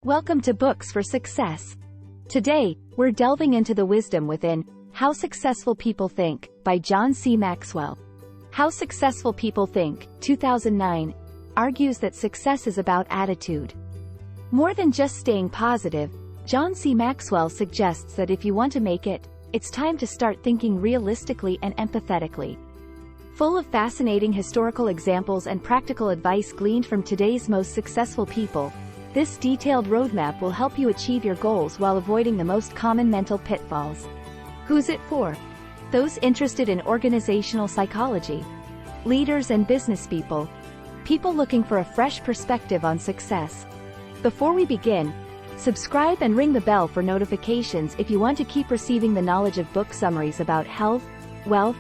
Welcome to Books for Success. Today, we're delving into the wisdom within How Successful People Think by John C. Maxwell. How Successful People Think, 2009, argues that success is about attitude. More than just staying positive, John C. Maxwell suggests that if you want to make it, it's time to start thinking realistically and empathetically. Full of fascinating historical examples and practical advice gleaned from today's most successful people, this detailed roadmap will help you achieve your goals while avoiding the most common mental pitfalls. Who's it for? Those interested in organizational psychology, leaders and business people, people looking for a fresh perspective on success. Before we begin, subscribe and ring the bell for notifications if you want to keep receiving the knowledge of book summaries about health, wealth,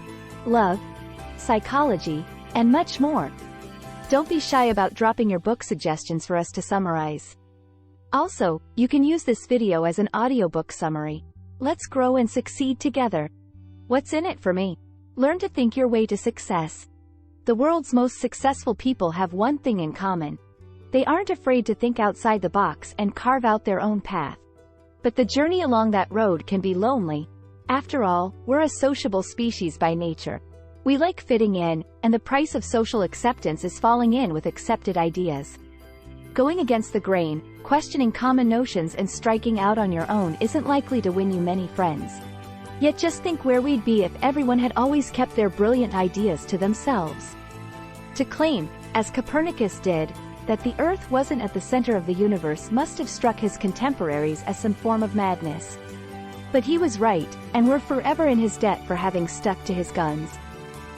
love, psychology, and much more. Don't be shy about dropping your book suggestions for us to summarize. Also, you can use this video as an audiobook summary. Let's grow and succeed together. What's in it for me? Learn to think your way to success. The world's most successful people have one thing in common. They aren't afraid to think outside the box and carve out their own path. But the journey along that road can be lonely. After all, we're a sociable species by nature. We like fitting in, and the price of social acceptance is falling in with accepted ideas. Going against the grain, questioning common notions and striking out on your own isn't likely to win you many friends. Yet just think where we'd be if everyone had always kept their brilliant ideas to themselves. To claim, as Copernicus did, that the Earth wasn't at the center of the universe must have struck his contemporaries as some form of madness. But he was right, and we're forever in his debt for having stuck to his guns.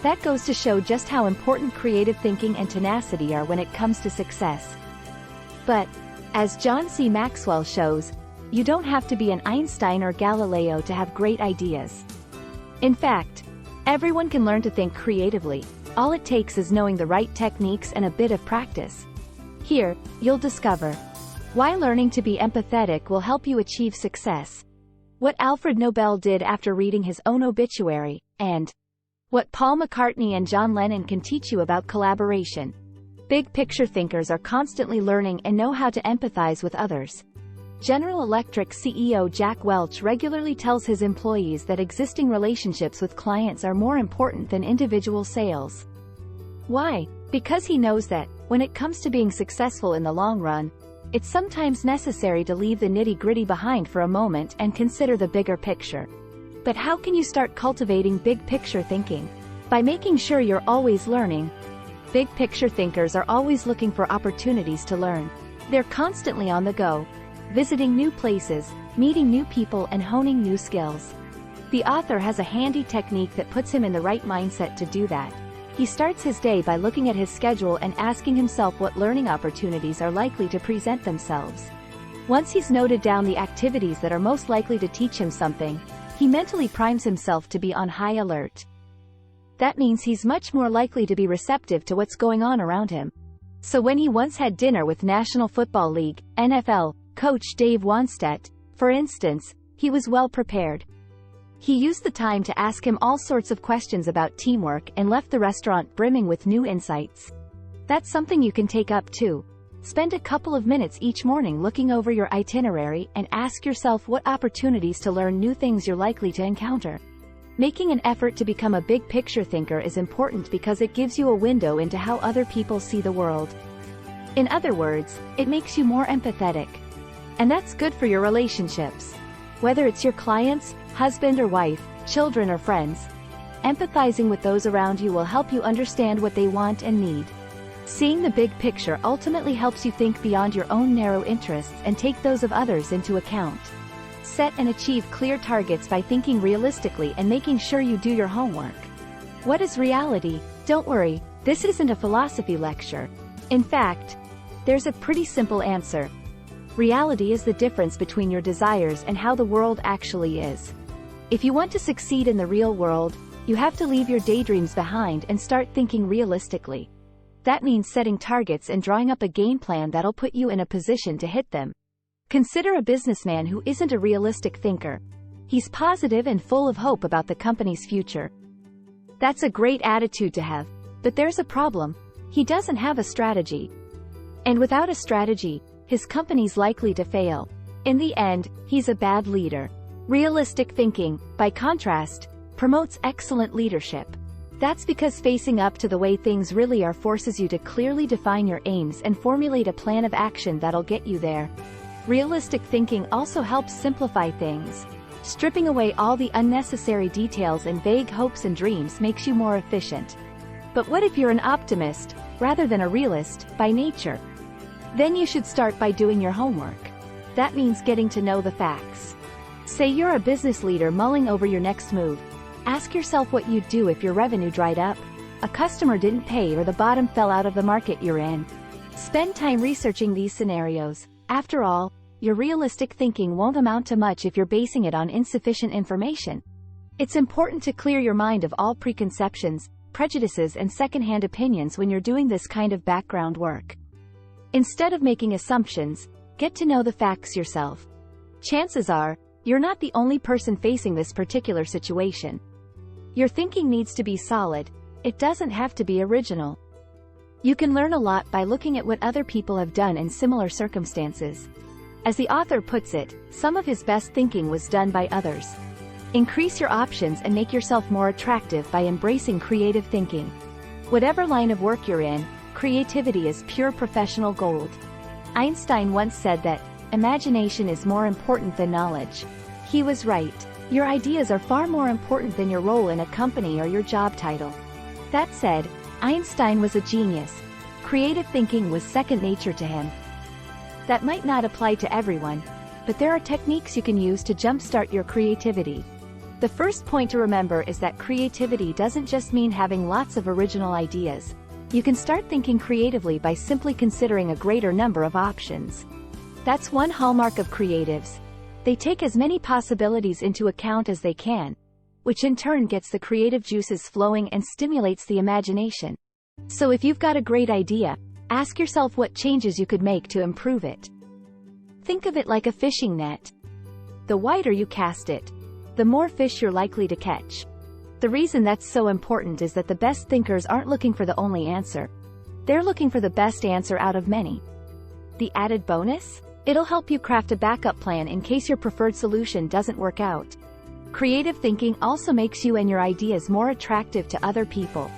That goes to show just how important creative thinking and tenacity are when it comes to success. But, as John C. Maxwell shows, you don't have to be an Einstein or Galileo to have great ideas. In fact, everyone can learn to think creatively. All it takes is knowing the right techniques and a bit of practice. Here, you'll discover why learning to be empathetic will help you achieve success, what Alfred Nobel did after reading his own obituary, and what Paul McCartney and John Lennon can teach you about collaboration. Big picture thinkers are constantly learning and know how to empathize with others. General Electric CEO Jack Welch regularly tells his employees that existing relationships with clients are more important than individual sales. Why? Because he knows that, when it comes to being successful in the long run, it's sometimes necessary to leave the nitty-gritty behind for a moment and consider the bigger picture. But how can you start cultivating big-picture thinking? By making sure you're always learning. Big-picture thinkers are always looking for opportunities to learn. They're constantly on the go, visiting new places, meeting new people and honing new skills. The author has a handy technique that puts him in the right mindset to do that. He starts his day by looking at his schedule and asking himself what learning opportunities are likely to present themselves. Once he's noted down the activities that are most likely to teach him something, he mentally primes himself to be on high alert. That means he's much more likely to be receptive to what's going on around him. So when he once had dinner with National Football League, NFL, coach Dave Wannstedt, for instance, he was well prepared. He used the time to ask him all sorts of questions about teamwork and left the restaurant brimming with new insights. That's something you can take up too. Spend a couple of minutes each morning looking over your itinerary and ask yourself what opportunities to learn new things you're likely to encounter. Making an effort to become a big-picture thinker is important because it gives you a window into how other people see the world. In other words, it makes you more empathetic. And that's good for your relationships. Whether it's your clients, husband or wife, children or friends, empathizing with those around you will help you understand what they want and need. Seeing the big picture ultimately helps you think beyond your own narrow interests and take those of others into account. Set and achieve clear targets by thinking realistically and making sure you do your homework. What is reality? Don't worry, this isn't a philosophy lecture. In fact, there's a pretty simple answer. Reality is the difference between your desires and how the world actually is. If you want to succeed in the real world, you have to leave your daydreams behind and start thinking realistically. That means setting targets and drawing up a game plan that'll put you in a position to hit them. Consider a businessman who isn't a realistic thinker. He's positive and full of hope about the company's future. That's a great attitude to have, but there's a problem. He doesn't have a strategy. And without a strategy, his company's likely to fail. In the end, he's a bad leader. Realistic thinking, by contrast, promotes excellent leadership. That's because facing up to the way things really are forces you to clearly define your aims and formulate a plan of action that'll get you there. Realistic thinking also helps simplify things. Stripping away all the unnecessary details and vague hopes and dreams makes you more efficient. But what if you're an optimist, rather than a realist, by nature? Then you should start by doing your homework. That means getting to know the facts. Say you're a business leader mulling over your next move. Ask yourself what you'd do if your revenue dried up, a customer didn't pay, or the bottom fell out of the market you're in. Spend time researching these scenarios. After all, your realistic thinking won't amount to much if you're basing it on insufficient information. It's important to clear your mind of all preconceptions, prejudices, and second-hand opinions when you're doing this kind of background work. Instead of making assumptions, get to know the facts yourself. Chances are, you're not the only person facing this particular situation. Your thinking needs to be solid. It doesn't have to be original. You can learn a lot by looking at what other people have done in similar circumstances. As the author puts it, some of his best thinking was done by others. Increase your options and make yourself more attractive by embracing creative thinking. Whatever line of work you're in, creativity is pure professional gold. Einstein once said that, "Imagination is more important than knowledge." He was right. Your ideas are far more important than your role in a company or your job title. That said, Einstein was a genius. Creative thinking was second nature to him. That might not apply to everyone, but there are techniques you can use to jumpstart your creativity. The first point to remember is that creativity doesn't just mean having lots of original ideas. You can start thinking creatively by simply considering a greater number of options. That's one hallmark of creatives. They take as many possibilities into account as they can, which in turn gets the creative juices flowing and stimulates the imagination. So if you've got a great idea, ask yourself what changes you could make to improve it. Think of it like a fishing net. The wider you cast it, the more fish you're likely to catch. The reason that's so important is that the best thinkers aren't looking for the only answer. They're looking for the best answer out of many. The added bonus? It'll help you craft a backup plan in case your preferred solution doesn't work out. Creative thinking also makes you and your ideas more attractive to other people.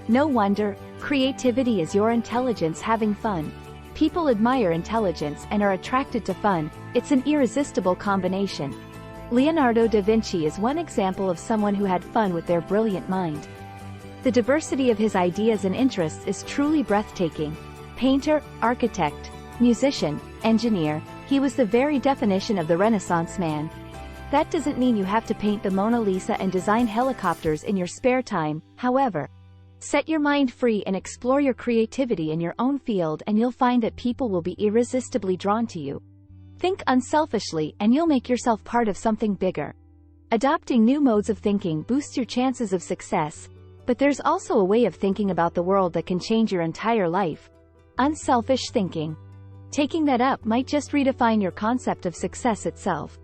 No wonder, creativity is your intelligence having fun. People admire intelligence and are attracted to fun. It's an irresistible combination. Leonardo da Vinci is one example of someone who had fun with their brilliant mind. The diversity of his ideas and interests is truly breathtaking. Painter, architect, musician, engineer, he was the very definition of the Renaissance man. That doesn't mean you have to paint the Mona Lisa and design helicopters in your spare time, however. Set your mind free and explore your creativity in your own field, and you'll find that people will be irresistibly drawn to you. Think unselfishly and you'll make yourself part of something bigger. Adopting new modes of thinking boosts your chances of success, but there's also a way of thinking about the world that can change your entire life. Unselfish thinking. Taking that up might just redefine your concept of success itself.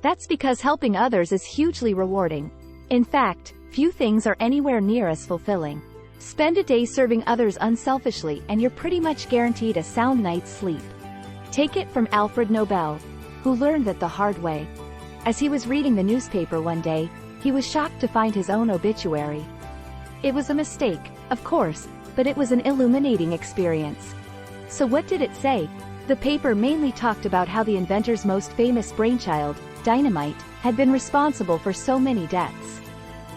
That's because helping others is hugely rewarding. In fact, few things are anywhere near as fulfilling. Spend a day serving others unselfishly and you're pretty much guaranteed a sound night's sleep. Take it from Alfred Nobel, who learned that the hard way. As he was reading the newspaper one day, he was shocked to find his own obituary. It was a mistake, of course, but it was an illuminating experience. So what did it say? The paper mainly talked about how the inventor's most famous brainchild, dynamite, had been responsible for so many deaths.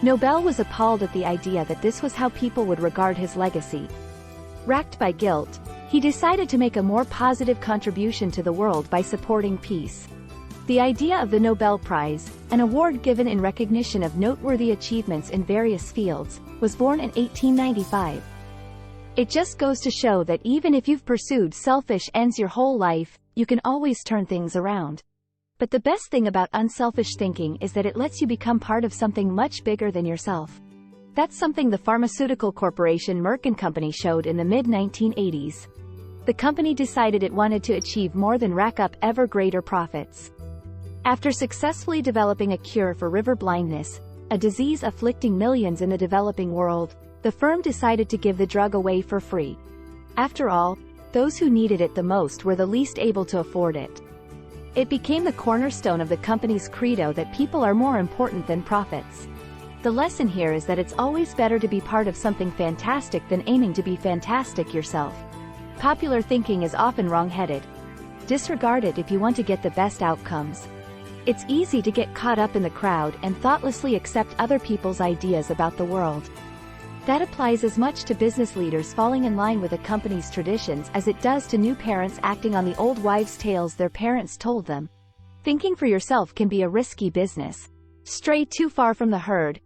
Nobel was appalled at the idea that this was how people would regard his legacy. Racked by guilt, he decided to make a more positive contribution to the world by supporting peace. The idea of the Nobel Prize, an award given in recognition of noteworthy achievements in various fields, was born in 1895. It just goes to show that even if you've pursued selfish ends your whole life, you can always turn things around. But the best thing about unselfish thinking is that it lets you become part of something much bigger than yourself. That's something the pharmaceutical corporation Merck & Company showed in the mid-1980s. The company decided it wanted to achieve more than rack up ever greater profits. After successfully developing a cure for river blindness, a disease afflicting millions in the developing world, the firm decided to give the drug away for free. After all, those who needed it the most were the least able to afford it. It became the cornerstone of the company's credo that people are more important than profits. The lesson here is that it's always better to be part of something fantastic than aiming to be fantastic yourself. Popular thinking is often wrong-headed. Disregard it if you want to get the best outcomes. It's easy to get caught up in the crowd and thoughtlessly accept other people's ideas about the world. That applies as much to business leaders falling in line with a company's traditions as it does to new parents acting on the old wives' tales their parents told them. Thinking for yourself can be a risky business. Stray too far from the herd,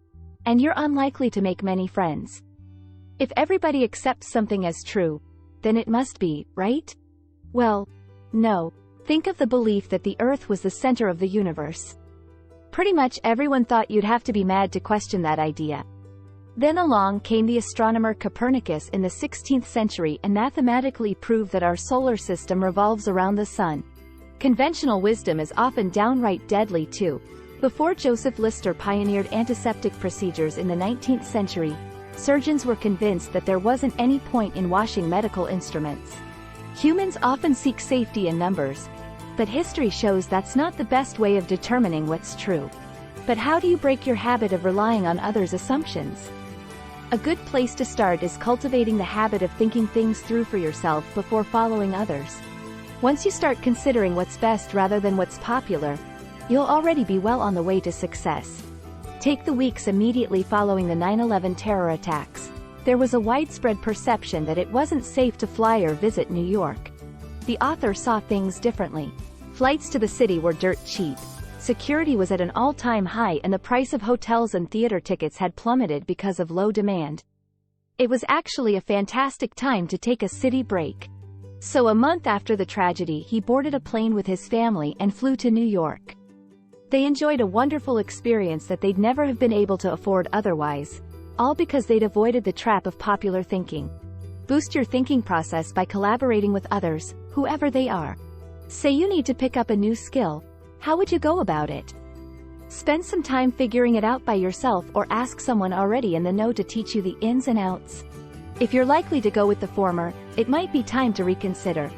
and you're unlikely to make many friends. If everybody accepts something as true, then it must be, right? Well, no. Think of the belief that the Earth was the center of the universe. Pretty much everyone thought you'd have to be mad to question that idea. Then along came the astronomer Copernicus in the 16th century and mathematically proved that our solar system revolves around the sun. Conventional wisdom is often downright deadly too. Before Joseph Lister pioneered antiseptic procedures in the 19th century, surgeons were convinced that there wasn't any point in washing medical instruments. Humans often seek safety in numbers, but history shows that's not the best way of determining what's true. But how do you break your habit of relying on others' assumptions? A good place to start is cultivating the habit of thinking things through for yourself before following others. Once you start considering what's best rather than what's popular, you'll already be well on the way to success. Take the weeks immediately following the 9/11 terror attacks. There was a widespread perception that it wasn't safe to fly or visit New York. The author saw things differently. Flights to the city were dirt cheap. Security was at an all-time high and the price of hotels and theater tickets had plummeted because of low demand. It was actually a fantastic time to take a city break. So a month after the tragedy he boarded a plane with his family and flew to New York. They enjoyed a wonderful experience that they'd never have been able to afford otherwise, all because they'd avoided the trap of popular thinking. Boost your thinking process by collaborating with others, whoever they are. Say you need to pick up a new skill. How would you go about it? Spend some time figuring it out by yourself or ask someone already in the know to teach you the ins and outs. If you're likely to go with the former, it might be time to reconsider.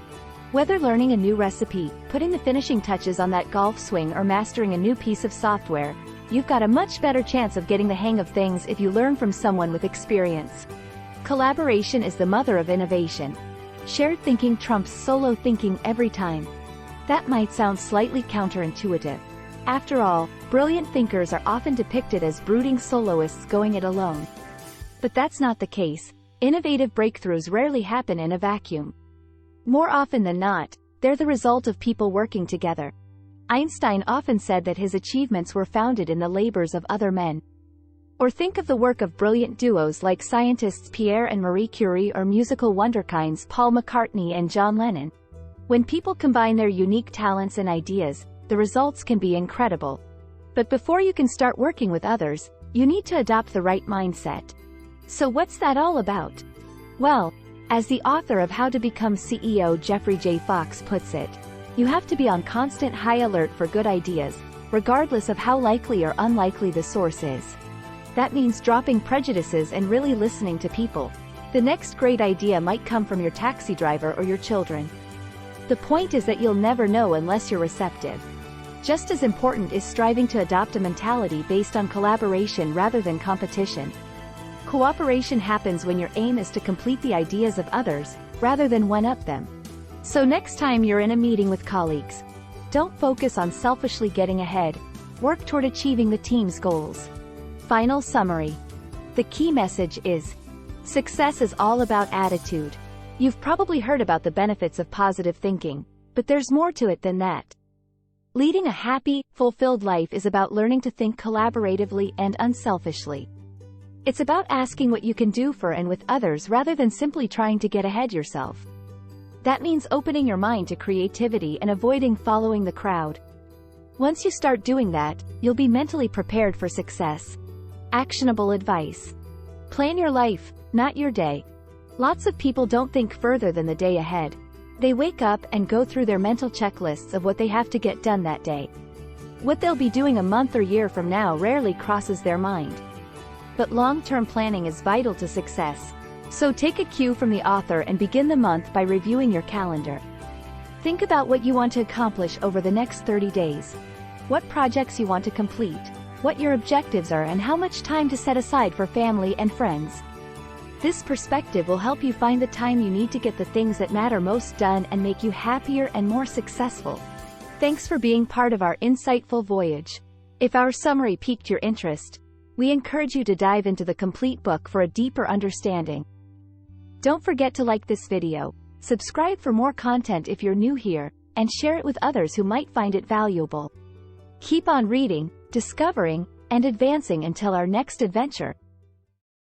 Whether learning a new recipe, putting the finishing touches on that golf swing or mastering a new piece of software, you've got a much better chance of getting the hang of things if you learn from someone with experience. Collaboration is the mother of innovation. Shared thinking trumps solo thinking every time. That might sound slightly counterintuitive. After all, brilliant thinkers are often depicted as brooding soloists going it alone. But that's not the case. Innovative breakthroughs rarely happen in a vacuum. More often than not, they're the result of people working together. Einstein often said that his achievements were founded in the labors of other men. Or think of the work of brilliant duos like scientists Pierre and Marie Curie or musical wunderkinds Paul McCartney and John Lennon. When people combine their unique talents and ideas, the results can be incredible. But before you can start working with others, you need to adopt the right mindset. So what's that all about? Well, as the author of How to Become CEO Jeffrey J. Fox puts it, you have to be on constant high alert for good ideas, regardless of how likely or unlikely the source is. That means dropping prejudices and really listening to people. The next great idea might come from your taxi driver or your children. The point is that you'll never know unless you're receptive. Just as important is striving to adopt a mentality based on collaboration rather than competition. Cooperation happens when your aim is to complete the ideas of others, rather than one-up them. So next time you're in a meeting with colleagues, don't focus on selfishly getting ahead. Work toward achieving the team's goals. Final summary. The key message is, success is all about attitude. You've probably heard about the benefits of positive thinking, but there's more to it than that. Leading a happy, fulfilled life is about learning to think collaboratively and unselfishly. It's about asking what you can do for and with others rather than simply trying to get ahead yourself. That means opening your mind to creativity and avoiding following the crowd. Once you start doing that, you'll be mentally prepared for success. Actionable advice. Plan your life, not your day. Lots of people don't think further than the day ahead. They wake up and go through their mental checklists of what they have to get done that day. What they'll be doing a month or year from now rarely crosses their mind. But long-term planning is vital to success. So take a cue from the author and begin the month by reviewing your calendar. Think about what you want to accomplish over the next 30 days. What projects you want to complete, what your objectives are, and how much time to set aside for family and friends. This perspective will help you find the time you need to get the things that matter most done and make you happier and more successful. Thanks for being part of our insightful voyage. If our summary piqued your interest, we encourage you to dive into the complete book for a deeper understanding. Don't forget to like this video, subscribe for more content if you're new here, and share it with others who might find it valuable. Keep on reading, discovering, and advancing until our next adventure.